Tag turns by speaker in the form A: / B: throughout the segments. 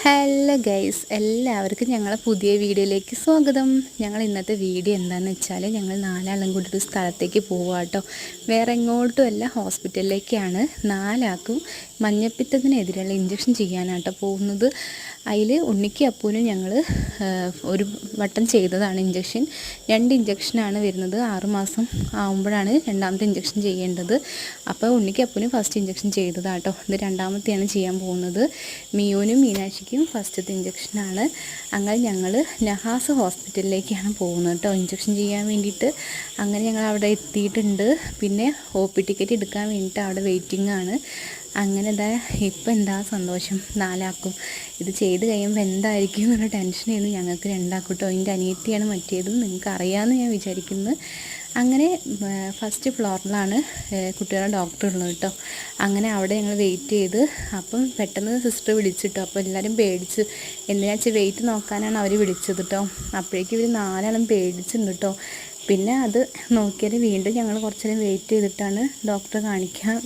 A: Hello guys, എല്ലാവർക്കും ഞങ്ങളെ പുതിയ വീഡിയോയിലേക്ക് സ്വാഗതം. ഞങ്ങൾ ഇന്നത്തെ വീഡിയോ എന്താണെന്ന് വെച്ചാൽ ഞങ്ങൾ നാലാളും കൂടി ഒരു സ്ഥലത്തേക്ക് പോവുക കേട്ടോ. വേറെ എങ്ങോട്ടും അല്ല, ഹോസ്പിറ്റലിലേക്കാണ്. നാലാൾക്കും മഞ്ഞപ്പിത്തത്തിനെതിരെയുള്ള ഇഞ്ചക്ഷൻ ചെയ്യാനാട്ടോ പോകുന്നത്. അതിൽ ഉണ്ണിക്ക് അപ്പൂനും ഞങ്ങൾ ഒരു വട്ടം ചെയ്തതാണ് ഇഞ്ചക്ഷൻ. 2 ഇഞ്ചക്ഷനാണ് വരുന്നത്. 6 മാസം ആകുമ്പോഴാണ് രണ്ടാമത്തെ ഇഞ്ചക്ഷൻ ചെയ്യേണ്ടത്. അപ്പോൾ ഉണ്ണിക്ക് അപ്പൂനും ഫസ്റ്റ് ഇഞ്ചക്ഷൻ ചെയ്തതാട്ടോ. ഇത് രണ്ടാമത്തെയാണ് ചെയ്യാൻ പോകുന്നത്. മിയുനും മീനാക്ഷിക്കും ഫസ്റ്റത്തെ ഇഞ്ചക്ഷനാണ്. അങ്ങനെ ഞങ്ങൾ നഹാസ് ഹോസ്പിറ്റലിലേക്കാണ് പോകുന്നത് കേട്ടോ, ഇഞ്ചക്ഷൻ ചെയ്യാൻ വേണ്ടിയിട്ട്. അങ്ങനെ ഞങ്ങൾ അവിടെ എത്തിയിട്ടുണ്ട്. പിന്നെ OP ടിക്കറ്റ് എടുക്കാൻ വേണ്ടിയിട്ട് അവിടെ വെയിറ്റിംഗ് ആണ്. അങ്ങനെ ഇപ്പം എന്താ സന്തോഷം നാലാക്കും. ഇത് ചെയ്ത് കഴിയുമ്പോൾ എന്തായിരിക്കും എന്നുള്ള ടെൻഷനായിരുന്നു ഞങ്ങൾക്ക് രണ്ടാക്കും കേട്ടോ. എൻ്റെ അനിയത്തിയാണ് മറ്റേതും, നിങ്ങൾക്ക് അറിയാമെന്ന് ഞാൻ വിചാരിക്കുന്നു. അങ്ങനെ ഫസ്റ്റ് ഫ്ലോറിലാണ് കുട്ടികളുടെ ഡോക്ടർ ഉള്ളത് കേട്ടോ. അങ്ങനെ അവിടെ ഞങ്ങൾ വെയിറ്റ് ചെയ്ത്, അപ്പം പെട്ടെന്ന് സിസ്റ്റർ വിളിച്ചിട്ടോ. അപ്പോൾ എല്ലാവരും പേടിച്ച്, എന്തിനാ വെച്ചാൽ വെയിറ്റ് നോക്കാനാണ് അവർ വിളിച്ചത് കേട്ടോ. അപ്പോഴേക്കും ഇവർ നാലാളും പേടിച്ചിട്ടുണ്ട് കേട്ടോ. പിന്നെ അത് നോക്കിയാൽ വീണ്ടും ഞങ്ങൾ കുറച്ച് നേരം വെയിറ്റ് ചെയ്തിട്ടാണ് ഡോക്ടറെ കാണിക്കാൻ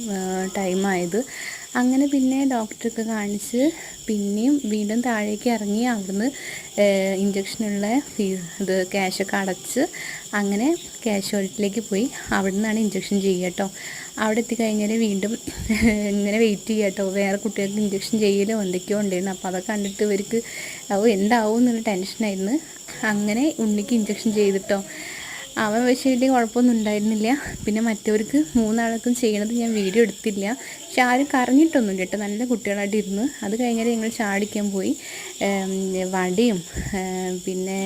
A: ടൈമായത്. അങ്ങനെ പിന്നെ ഡോക്ടർക്ക് കാണിച്ച് പിന്നെയും വീണ്ടും താഴേക്ക് ഇറങ്ങി അവിടുന്ന് ഇഞ്ചക്ഷനുള്ള ഇത് ക്യാഷൊക്കെ അടച്ച് അങ്ങനെ ക്യാഷ്വാലിറ്റിയിലേക്ക് പോയി. അവിടെ നിന്നാണ് ഇഞ്ചക്ഷൻ ചെയ്യുക കേട്ടോ. അവിടെ എത്തിക്കഴിഞ്ഞാൽ വീണ്ടും ഇങ്ങനെ വെയിറ്റ് ചെയ്യുക കേട്ടോ. വേറെ കുട്ടികൾക്ക് ഇഞ്ചക്ഷൻ ചെയ്യലോ എന്തൊക്കെയോ ഉണ്ടായിരുന്നു. അപ്പോൾ അതൊക്കെ കണ്ടിട്ട് ഇവർക്ക് എന്താവും എന്നുള്ള ടെൻഷനായിരുന്നു. അങ്ങനെ ഉണ്ണിക്ക് ഇഞ്ചക്ഷൻ ചെയ്തിട്ടോ. അവൻ പക്ഷേ വലിയ കുഴപ്പമൊന്നും ഉണ്ടായിരുന്നില്ല. പിന്നെ മറ്റവർക്ക് 3 ആൾക്കും ചെയ്യണത് ഞാൻ വീഡിയോ എടുത്തില്ല. പക്ഷെ ആരും കരഞ്ഞിട്ടൊന്നുമില്ല കേട്ടോ, നല്ല കുട്ടികളായിട്ട് ഇരുന്ന്. അത് കഴിഞ്ഞാൽ ഞങ്ങൾ ചാടിക്കാൻ പോയി. വടയും പിന്നെ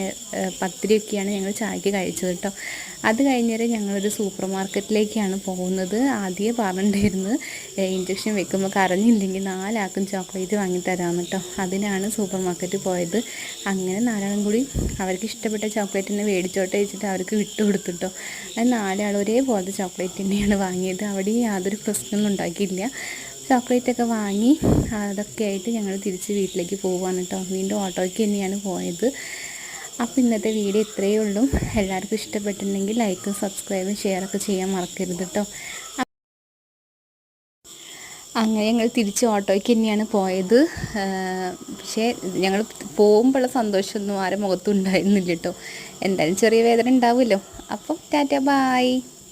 A: പത്തിരിയൊക്കെയാണ് ഞങ്ങൾ ചായക്ക് കഴിച്ചത് കേട്ടോ. അത് കഴിഞ്ഞാൽ ഞങ്ങളൊരു സൂപ്പർ മാർക്കറ്റിലേക്കാണ് പോകുന്നത്. ആദ്യമേ പറഞ്ഞിട്ടുണ്ടായിരുന്നു ഇഞ്ചക്ഷൻ വെക്കുമ്പോൾ കരഞ്ഞില്ലെങ്കിൽ 4 ആൾക്കും ചോക്ലേറ്റ് വാങ്ങിത്തരാമെന്ന് കേട്ടോ. അതിനാണ് സൂപ്പർ മാർക്കറ്റിൽ പോയത്. അങ്ങനെ 4 ആളും കൂടി അവർക്ക് ഇഷ്ടപ്പെട്ട ചോക്ലേറ്റിനെ മേടിച്ചോട്ടെ വെച്ചിട്ട് അവർക്ക് വിട്ടുകൊടുത്തു കേട്ടോ. അത് 4 ആൾ ഒരേപോലത്തെ ചോക്ലേറ്റ് തന്നെയാണ് വാങ്ങിയത്. അവിടെ യാതൊരു പ്രശ്നമൊന്നും ഉണ്ടാക്കിയില്ല. ചോക്ലേറ്റൊക്കെ വാങ്ങി അതൊക്കെ ആയിട്ട് ഞങ്ങൾ തിരിച്ച് വീട്ടിലേക്ക് പോവുകയാണ് കേട്ടോ. വീണ്ടും ഓട്ടോയ്ക്ക് തന്നെയാണ് പോയത്. അപ്പോൾ ഇന്നത്തെ വീഡിയോ ഇത്രയേ ഉള്ളൂ. എല്ലാവർക്കും ഇഷ്ടപ്പെട്ടിട്ടുണ്ടെങ്കിൽ ലൈക്കും സബ്സ്ക്രൈബും ഷെയറൊക്കെ ചെയ്യാൻ മറക്കരുത് കേട്ടോ. അങ്ങനെ ഞങ്ങൾ തിരിച്ച് ഓട്ടോയ്ക്ക് തന്നെയാണ് പോയത്. പക്ഷേ ഞങ്ങൾ പോകുമ്പോഴുള്ള സന്തോഷമൊന്നും ആരും മുഖത്തും ഉണ്ടായിരുന്നില്ല കേട്ടോ. എന്തായാലും ചെറിയ വേദന ഉണ്ടാവുമല്ലോ. അപ്പം ടാറ്റ ബായ്.